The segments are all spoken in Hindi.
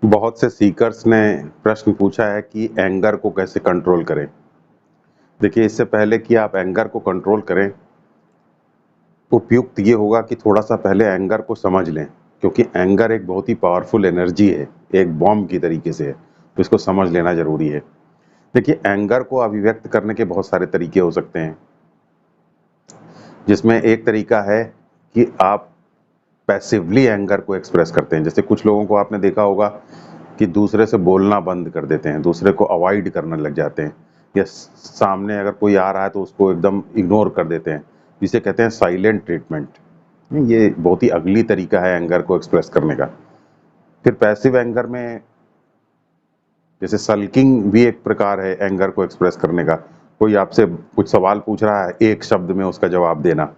बहुत से सीकर्स ने प्रश्न पूछा है कि एंगर को कैसे कंट्रोल करें। देखिए, इससे पहले कि आप एंगर को कंट्रोल करें, उपयुक्त ये होगा कि थोड़ा-सा पहले एंगर को समझ लें, क्योंकि एंगर एक बहुत ही पावरफुल एनर्जी है, एक बॉम्ब की तरीके से है, तो इसको समझ लेना ज़रूरी है। देखिए, एंगर को अभिव्यक्त करने के बहुत सारे तरीके हो सकते हैं, जिसमें एक तरीका है कि आप पैसिवली एंगर को एक्सप्रेस करते हैं। जैसे कुछ लोगों को आपने देखा होगा कि दूसरे से बोलना बंद कर देते हैं, दूसरे को अवॉइड करने लग जाते हैं, या सामने अगर कोई आ रहा है तो उसको एकदम इग्नोर कर देते हैं, जिसे कहते हैं साइलेंट ट्रीटमेंट। ये बहुत ही अगली तरीका है एंगर को एक्सप्रेस करने का। फिर पैसिव एंगर में जैसे सल्किंग भी एक प्रकार है एंगर को एक्सप्रेस करने का। कोई आपसे कुछ सवाल पूछ रहा है, एक शब्द में उसका जवाब देना,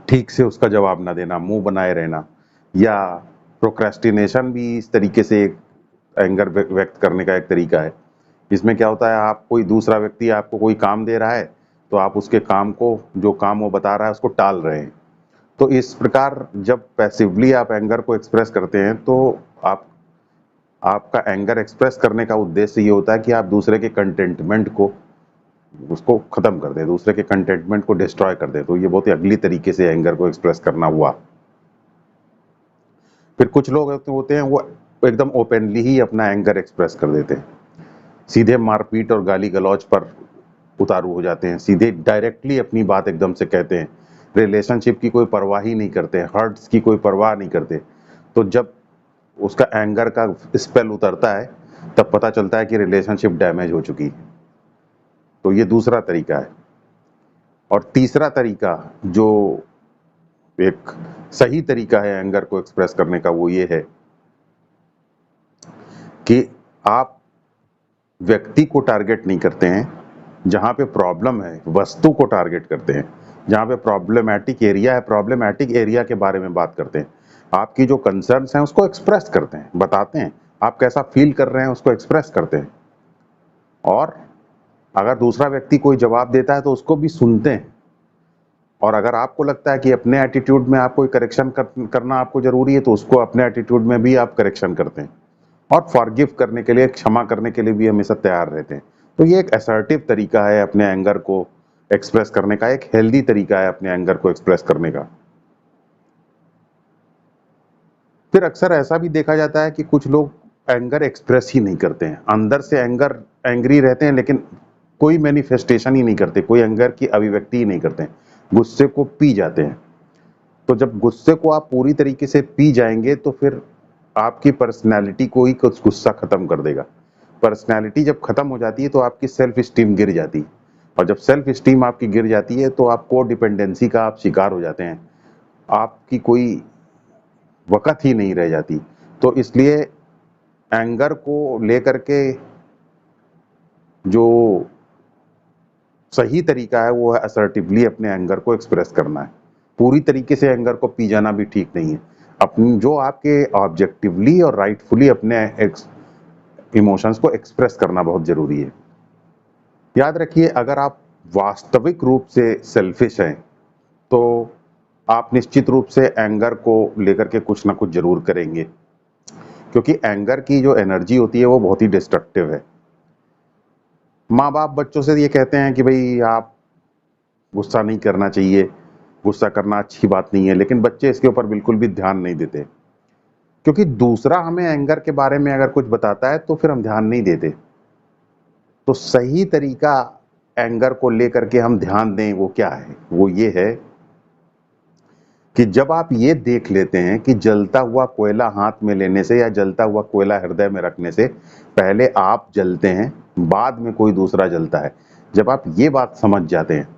ठीक से उसका जवाब ना देना, मुंह बनाए रहना, या प्रोक्रेस्टिनेशन भी इस तरीके से एक एंगर व्यक्त करने का एक तरीका है। इसमें क्या होता है, आप कोई दूसरा व्यक्ति आपको कोई काम दे रहा है, तो आप उसके काम को, जो काम वो बता रहा है, उसको टाल रहे हैं। तो इस प्रकार जब पैसिवली आप एंगर को एक्सप्रेस करते हैं, तो आप आपका एंगर एक्सप्रेस करने का उद्देश्य ये होता है कि आप दूसरे के कंटेंटमेंट को, उसको खत्म कर दें, दूसरे के कंटेंटमेंट को डिस्ट्रॉय कर दें। तो ये बहुत ही अगली तरीके से एंगर को एक्सप्रेस करना हुआ। फिर कुछ लोग होते हैं, वो एकदम ओपनली ही अपना एंगर एक्सप्रेस कर देते हैं, सीधे मारपीट और गाली गलौज पर उतारू हो जाते हैं, सीधे डायरेक्टली अपनी बात एकदम से कहते हैं, रिलेशनशिप की कोई परवाह ही नहीं करते, हर्ट्स की कोई परवाह नहीं करते। तो जब उसका एंगर का स्पेल उतरता है, तब पता चलता है कि रिलेशनशिप डैमेज हो चुकी है। तो ये दूसरा तरीका है। और तीसरा तरीका, जो एक सही तरीका है एंगर को एक्सप्रेस करने का, वो ये है कि आप व्यक्ति को टारगेट नहीं करते हैं, जहाँ पे प्रॉब्लम है वस्तु को टारगेट करते हैं, जहाँ पे प्रॉब्लमैटिक एरिया है, प्रॉब्लमैटिक एरिया के बारे में बात करते हैं। आपकी जो कंसर्न्स हैं उसको एक्सप्रेस करते हैं, बताते हैं, आप कैसा फील कर रहे हैं उसको एक्सप्रेस करते हैं। और अगर दूसरा व्यक्ति कोई जवाब देता है तो उसको भी सुनते हैं। और अगर आपको लगता है कि अपने एटीट्यूड में आप कोई करेक्शन करना आपको जरूरी है, तो उसको अपने एटीट्यूड में भी आप करेक्शन करते हैं। और फॉरगिव करने के लिए, क्षमा करने के लिए भी हमेशा तैयार रहते हैं। तो ये एक असर्टिव तरीका है अपने एंगर को एक्सप्रेस करने का, एक हेल्दी तरीका है अपने एंगर को एक्सप्रेस करने का। फिर अक्सर ऐसा भी देखा जाता है कि कुछ लोग एंगर एक्सप्रेस ही नहीं करते हैं, अंदर से एंग्री रहते हैं, लेकिन कोई मैनिफेस्टेशन ही नहीं करते, कोई एंगर की अभिव्यक्ति ही नहीं करते हैं, गुस्से को पी जाते हैं। तो जब गुस्से को आप पूरी तरीके से पी जाएंगे, तो फिर आपकी पर्सनैलिटी को ही कुछ गुस्सा खत्म कर देगा। पर्सनैलिटी जब खत्म हो जाती है तो आपकी सेल्फ स्टीम गिर जाती है, और जब सेल्फ स्टीम आपकी गिर जाती है तो आप को डिपेंडेंसी का आप शिकार हो जाते हैं, आपकी कोई वक़्त ही नहीं रह जाती। तो इसलिए एंगर को लेकर के जो सही तरीका है, वो है असर्टिवली अपने एंगर को एक्सप्रेस करना है। पूरी तरीके से एंगर को पी जाना भी ठीक नहीं है। अपनी जो आपके ऑब्जेक्टिवली और राइटफुली अपने इमोशंस को एक्सप्रेस करना बहुत ज़रूरी है। याद रखिए, अगर आप वास्तविक रूप से सेल्फिश हैं, तो आप निश्चित रूप से एंगर को लेकर के कुछ ना कुछ ज़रूर करेंगे, क्योंकि एंगर की जो एनर्जी होती है वो बहुत ही डिस्ट्रक्टिव है। माँ-बाप बच्चों से ये कहते हैं कि भई आप गुस्सा नहीं करना चाहिए, गुस्सा करना अच्छी बात नहीं है, लेकिन बच्चे इसके ऊपर बिल्कुल भी ध्यान नहीं देते। क्योंकि दूसरा हमें एंगर के बारे में अगर कुछ बताता है तो फिर हम ध्यान नहीं देते। तो सही तरीका एंगर को लेकर के हम ध्यान दें, वो क्या है? वो ये है कि जब आप ये देख लेते हैं कि जलता हुआ कोयला हाथ में लेने से या जलता हुआ कोयला हृदय में रखने से पहले आप जलते हैं, बाद में कोई दूसरा जलता है। जब आप ये बात समझ जाते हैं,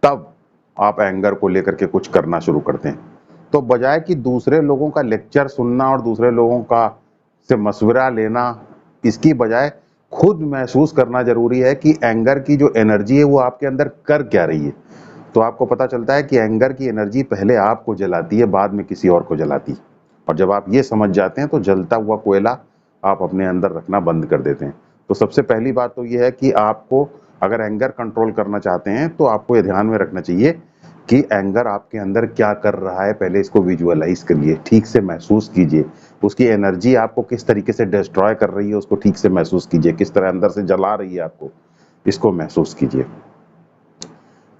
तब आप एंगर को लेकर के कुछ करना शुरू करते हैं। तो बजाय कि दूसरे लोगों का लेक्चर सुनना और दूसरे लोगों का से मशवरा लेना, इसकी बजाय खुद महसूस करना ज़रूरी है कि एंगर की जो एनर्जी है वो आपके अंदर कर क्या रही है। तो आपको पता चलता है कि एंगर की एनर्जी पहले आपको जलाती है, बाद में किसी और को जलाती है। और जब आप ये समझ जाते हैं, तो जलता हुआ कोयला आप अपने अंदर रखना बंद कर देते हैं। तो सबसे पहली बात तो ये है कि आपको अगर एंगर कंट्रोल करना चाहते हैं, तो आपको ये ध्यान में रखना चाहिए कि एंगर आपके अंदर क्या कर रहा है, पहले इसको विजुअलाइज करिए, ठीक से महसूस कीजिए, उसकी एनर्जी आपको किस तरीके से डिस्ट्रॉय कर रही है उसको ठीक से महसूस कीजिए, किस तरह अंदर से जला रही है आपको, इसको महसूस कीजिए।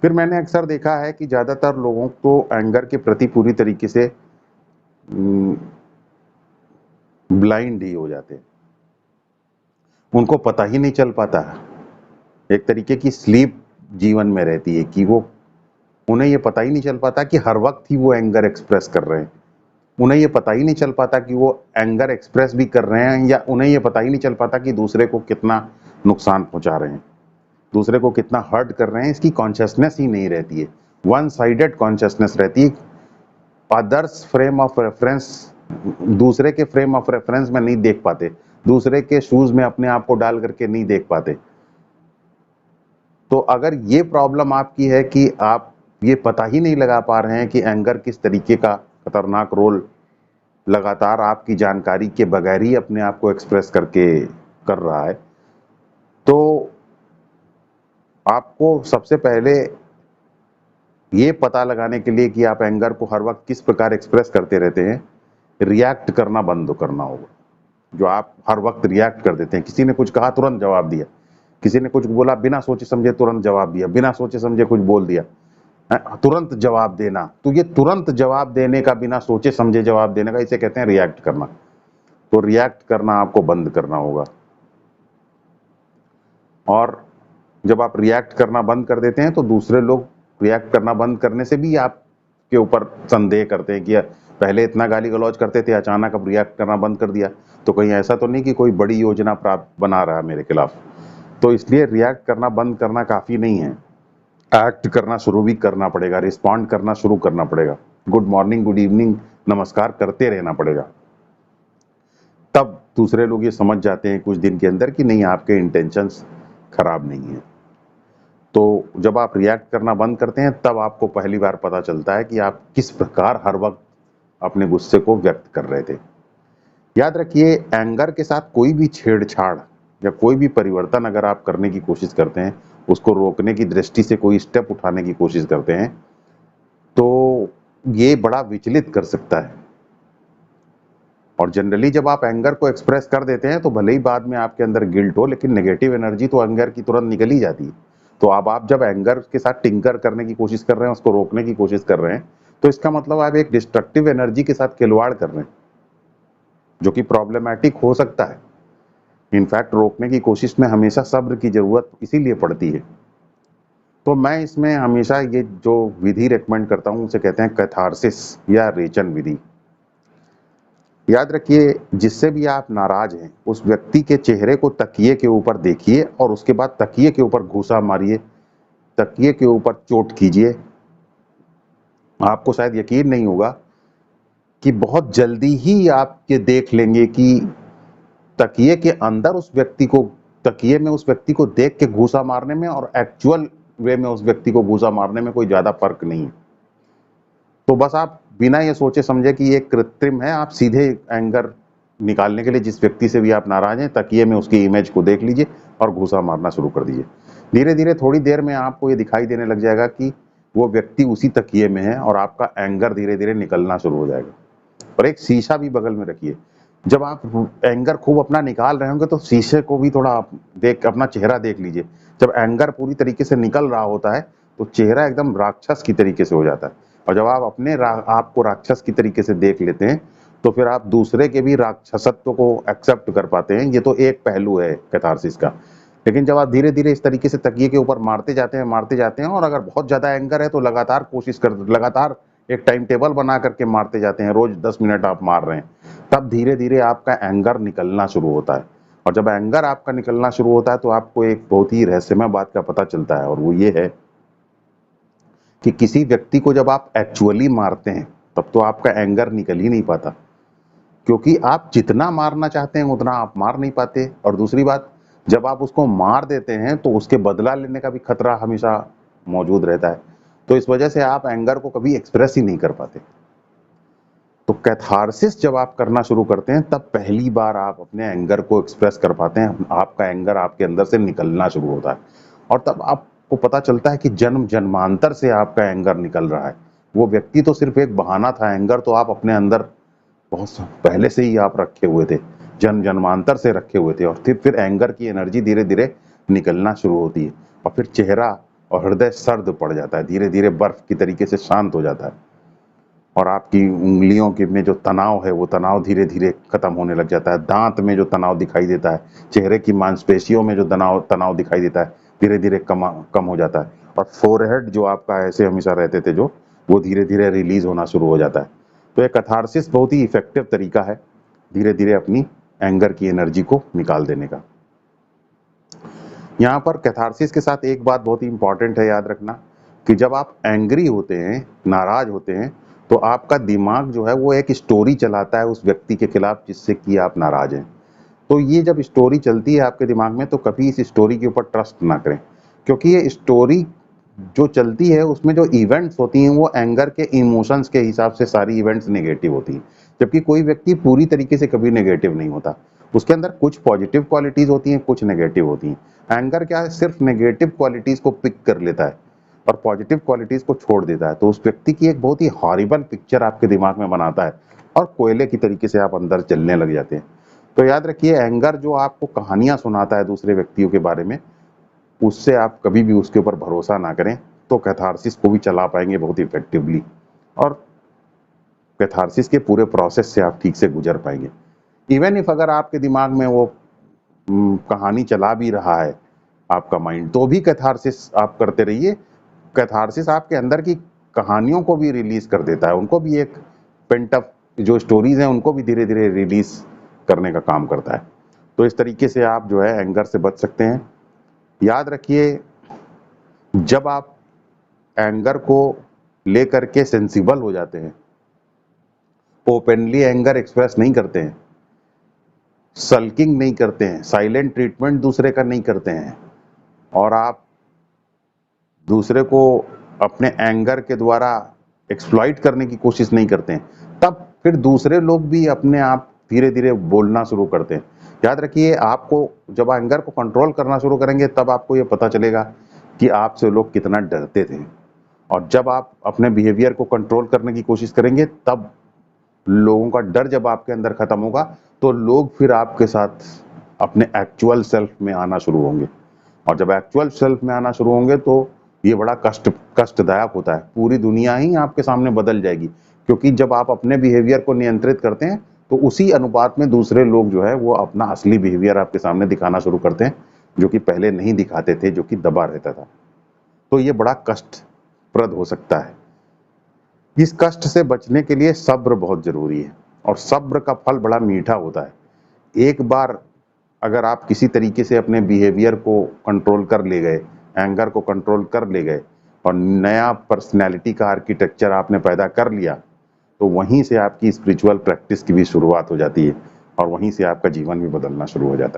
फिर मैंने अक्सर देखा है कि ज़्यादातर लोगों को एंगर के प्रति पूरी तरीके से ब्लाइंड ही हो जाते हैं, उनको पता ही नहीं चल पाता। एक तरीके की स्लीप जीवन में रहती है कि वो उन्हें ये पता ही नहीं चल पाता कि हर वक्त ही वो एंगर एक्सप्रेस कर रहे हैं। उन्हें ये पता ही नहीं चल पाता कि वो एंगर एक्सप्रेस भी कर रहे हैं, या उन्हें ये पता ही नहीं चल पाता कि दूसरे को कितना नुकसान पहुंचा रहे हैं, दूसरे को कितना हर्ट कर रहे हैं। इसकी कॉन्शियसनेस ही नहीं रहती है, वन साइडेड कॉन्शियसनेस रहती है। अदर्स फ्रेम ऑफ रेफरेंस, दूसरे के फ्रेम ऑफ रेफरेंस में नहीं देख पाते, दूसरे के शूज में अपने आप को डाल करके नहीं देख पाते। तो अगर ये प्रॉब्लम आपकी है कि आप ये पता ही नहीं लगा पा रहे हैं कि एंगर किस तरीके का खतरनाक रोल लगातार आपकी जानकारी के बगैर ही अपने आप को एक्सप्रेस करके कर रहा है, तो आपको सबसे पहले ये पता लगाने के लिए कि आप एंगर को हर वक्त किस प्रकार एक्सप्रेस करते रहते हैं, रिएक्ट करना बंद करना होगा। जो आप हर वक्त रिएक्ट कर देते हैं, किसी ने कुछ कहा तुरंत जवाब दिया, किसी ने कुछ बोला बिना सोचे समझे तुरंत जवाब दिया, बिना सोचे समझे कुछ बोल दिया, तुरंत जवाब देना। तो ये तुरंत जवाब देने का, बिना सोचे समझे जवाब देने का, इसे कहते हैं रिएक्ट करना। तो रिएक्ट करना आपको बंद करना होगा। और जब आप रिएक्ट करना बंद कर देते हैं तो दूसरे लोग रिएक्ट करना बंद करने से भी आपके ऊपर संदेह करते हैं कि पहले इतना गाली गलौज करते थे, अचानक अब रिएक्ट करना बंद कर दिया, तो कहीं ऐसा तो नहीं कि कोई बड़ी योजना प्राप्त बना रहा है मेरे खिलाफ। तो इसलिए रिएक्ट करना बंद करना काफी नहीं है, एक्ट करना शुरू भी करना पड़ेगा, रिस्पॉन्ड करना शुरू करना पड़ेगा, गुड मॉर्निंग, गुड इवनिंग, नमस्कार करते रहना पड़ेगा। तब दूसरे लोग ये समझ जाते हैं कुछ दिन के अंदर कि नहीं, आपके इंटेंशंस खराब नहीं है। तो जब आप रिएक्ट करना बंद करते हैं तब आपको पहली बार पता चलता है कि आप किस प्रकार हर वक्त अपने गुस्से को व्यक्त कर रहे थे। याद रखिए, एंगर के साथ कोई भी छेड़छाड़ या कोई भी परिवर्तन अगर आप करने की कोशिश करते हैं, उसको रोकने की दृष्टि से कोई स्टेप उठाने की कोशिश करते हैं, तो ये बड़ा विचलित कर सकता है। और जनरली जब आप एंगर को एक्सप्रेस कर देते हैं तो भले ही बाद में आपके अंदर गिल्ट हो, लेकिन नेगेटिव एनर्जी तो एंगर की तुरंत निकल ही जाती है। तो अब आप जब एंगर के साथ टिंकर करने की कोशिश कर रहे हैं, उसको रोकने की कोशिश कर रहे हैं, तो इसका मतलब आप एक डिस्ट्रक्टिव एनर्जी के साथ खिलवाड़ कर रहे हैं, जो कि प्रॉब्लमैटिक हो सकता है। इनफैक्ट रोकने की कोशिश में हमेशा सब्र की जरूरत इसीलिए पड़ती है। तो मैं इसमें हमेशा ये जो विधि रेकमेंड करता हूँ उसे कहते हैं कैथारसिस या रेचन विधि। याद रखिए, जिससे भी आप नाराज हैं उस व्यक्ति के चेहरे को तकिए के ऊपर देखिए और उसके बाद तकिए के ऊपर घूसा मारिए, तकिए के ऊपर चोट कीजिए। आपको शायद यकीन नहीं होगा कि बहुत जल्दी ही आप ये देख लेंगे कि तकिए के अंदर उस व्यक्ति को, तकिए में उस व्यक्ति को देख के घूसा मारने में और एक्चुअल वे में उस व्यक्ति को घूसा मारने में कोई ज्यादा फर्क नहीं है। तो बस आप बिना ये सोचे समझे कि ये कृत्रिम है, आप सीधे एंगर निकालने के लिए जिस व्यक्ति से भी आप नाराज हैं, तकिए में उसकी इमेज को देख लीजिए और घूसा मारना शुरू कर दीजिए। धीरे धीरे थोड़ी देर में आपको ये दिखाई देने लग जाएगा कि वो व्यक्ति उसी तकिए में है और आपका एंगर धीरे धीरे निकलना शुरू हो जाएगा। और एक शीशा भी बगल में रखिए। जब आप एंगर खूब अपना निकाल रहे होंगे तो शीशे को भी थोड़ा आप देख, अपना चेहरा देख लीजिए। जब एंगर पूरी तरीके से निकल रहा होता है तो चेहरा एकदम राक्षस की तरीके से हो जाता है। और जब आप अपने आपको राक्षस की तरीके से देख लेते हैं तो फिर आप दूसरे के भी राक्षसत्व को एक्सेप्ट कर पाते हैं। ये तो एक पहलू है कैथारसिस का। लेकिन जब आप धीरे धीरे इस तरीके से तकिए के ऊपर मारते जाते हैं और अगर बहुत ज्यादा एंगर है तो लगातार एक टाइम टेबल बना करके मारते जाते हैं, रोज 10 मिनट आप मार रहे हैं, तब धीरे धीरे आपका एंगर निकलना शुरू होता है। और जब एंगर आपका निकलना शुरू होता है तो आपको एक बहुत ही रहस्यमय बात का पता चलता है, और वो ये है कि किसी व्यक्ति को जब आप एक्चुअली मारते हैं तब तो आपका एंगर निकल ही नहीं पाता, क्योंकि आप जितना मारना चाहते हैं उतना आप मार नहीं पाते। और दूसरी बात, जब आप उसको मार देते हैं तो उसके बदला लेने का भी खतरा हमेशा मौजूद रहता है। तो इस वजह से आप एंगर को कभी एक्सप्रेस ही नहीं कर पाते। तो कैथारसिस जब आप करना शुरू करते हैं तब पहली बार आप अपने एंगर को एक्सप्रेस कर पाते हैं, आपका एंगर आपके अंदर से निकलना शुरू होता है। और तब आपको पता चलता है कि जन्म जन्मांतर से आपका एंगर निकल रहा है। वो व्यक्ति तो सिर्फ एक बहाना था, एंगर तो आप अपने अंदर बहुत पहले से ही आप रखे हुए थे, जन्मांतर से रखे हुए थे, और फिर एंगर की एनर्जी धीरे धीरे निकलना शुरू होती है और फिर चेहरा और हृदय सर्द पड़ जाता है, धीरे धीरे बर्फ की तरीके से शांत हो जाता है और आपकी उंगलियों के में जो तनाव है वो तनाव धीरे धीरे खत्म होने लग जाता है। दांत में जो तनाव दिखाई देता है, चेहरे की मांसपेशियों में जो तनाव दिखाई देता है, धीरे धीरे कम हो जाता है और फोरहेड जो आपका ऐसे हमेशा रहते थे जो, वो धीरे धीरे रिलीज होना शुरू हो जाता है। तो ये कैथारसिस बहुत ही इफेक्टिव तरीका है धीरे धीरे अपनी एंगर की एनर्जी को निकाल देने का। यहाँ पर कैथारसिस के साथ एक बात बहुत ही इंपॉर्टेंट है याद रखना, कि जब आप एंग्री होते हैं, नाराज होते हैं, तो आपका दिमाग जो है वो एक स्टोरी चलाता है उस व्यक्ति के खिलाफ जिससे कि आप नाराज हैं। तो ये जब स्टोरी चलती है आपके दिमाग में, तो कभी इस स्टोरी के ऊपर ट्रस्ट ना करें, क्योंकि ये स्टोरी जो चलती है उसमें जो इवेंट्स होती हैं वो एंगर के इमोशंस के हिसाब से सारी इवेंट्स नेगेटिव होती हैं, जबकि कोई व्यक्ति पूरी तरीके से कभी नेगेटिव नहीं होता। उसके अंदर कुछ पॉजिटिव क्वालिटीज होती हैं, कुछ नेगेटिव होती हैं। एंगर क्या है, सिर्फ नेगेटिव क्वालिटीज को पिक कर लेता है और पॉजिटिव क्वालिटीज को छोड़ देता है, तो उस व्यक्ति की एक बहुत ही हॉरिबल पिक्चर आपके दिमाग में बनाता है और कोयले की तरीके से आप अंदर चलने लग जाते हैं। तो याद रखिए, एंगर जो आपको कहानियां सुनाता है दूसरे व्यक्तियों के बारे में, उससे आप कभी भी उसके ऊपर भरोसा ना करें, तो कैथारसिस को भी चला पाएंगे बहुत इफेक्टिवली और कैथारसिस के पूरे प्रोसेस से आप ठीक से गुजर पाएंगे। इवन इफ अगर आपके दिमाग में वो कहानी चला भी रहा है आपका माइंड, तो भी कैथारसिस आप करते रहिए। कैथारसिस आपके अंदर की कहानियों को भी रिलीज कर देता है, उनको भी एक पेंट अप जो स्टोरीज हैं उनको भी धीरे धीरे रिलीज करने का काम करता है। तो इस तरीके से आप जो है एंगर से बच सकते हैं। याद रखिए, जब आप एंगर को लेकर के सेंसिबल हो जाते हैं, ओपनली एंगर एक्सप्रेस नहीं करते हैं, सल्किंग नहीं करते हैं, साइलेंट ट्रीटमेंट दूसरे का नहीं करते हैं, और आप दूसरे को अपने एंगर के द्वारा एक्सप्लॉइट करने की कोशिश नहीं करते हैं, तब फिर दूसरे लोग भी अपने आप धीरे धीरे बोलना शुरू करते हैं। याद रखिए, आपको जब एंगर को कंट्रोल करना शुरू करेंगे तब आपको ये पता चलेगा कि आपसे लोग कितना डरते थे, और जब आप अपने बिहेवियर को कंट्रोल करने की कोशिश करेंगे तब लोगों का डर जब आपके अंदर खत्म होगा तो लोग फिर आपके साथ अपने एक्चुअल सेल्फ में आना शुरू होंगे, और जब एक्चुअल सेल्फ में आना शुरू होंगे तो ये बड़ा कष्टदायक होता है। पूरी दुनिया ही आपके सामने बदल जाएगी, क्योंकि जब आप अपने बिहेवियर को नियंत्रित करते हैं तो उसी अनुपात में दूसरे लोग जो है वो अपना असली बिहेवियर आपके सामने दिखाना शुरू करते हैं, जो कि पहले नहीं दिखाते थे, जो कि दबा रहता था। तो ये बड़ा कष्टप्रद हो सकता है। इस कष्ट से बचने के लिए सब्र बहुत जरूरी है, और सब्र का फल बड़ा मीठा होता है। एक बार अगर आप किसी तरीके से अपने बिहेवियर को कंट्रोल कर ले गए, एंगर को कंट्रोल कर ले गए और नया पर्सनैलिटी का आर्किटेक्चर आपने पैदा कर लिया, तो वहीं से आपकी स्पिरिचुअल प्रैक्टिस की भी शुरुआत हो जाती है और वहीं से आपका जीवन भी बदलना शुरू हो जाता है।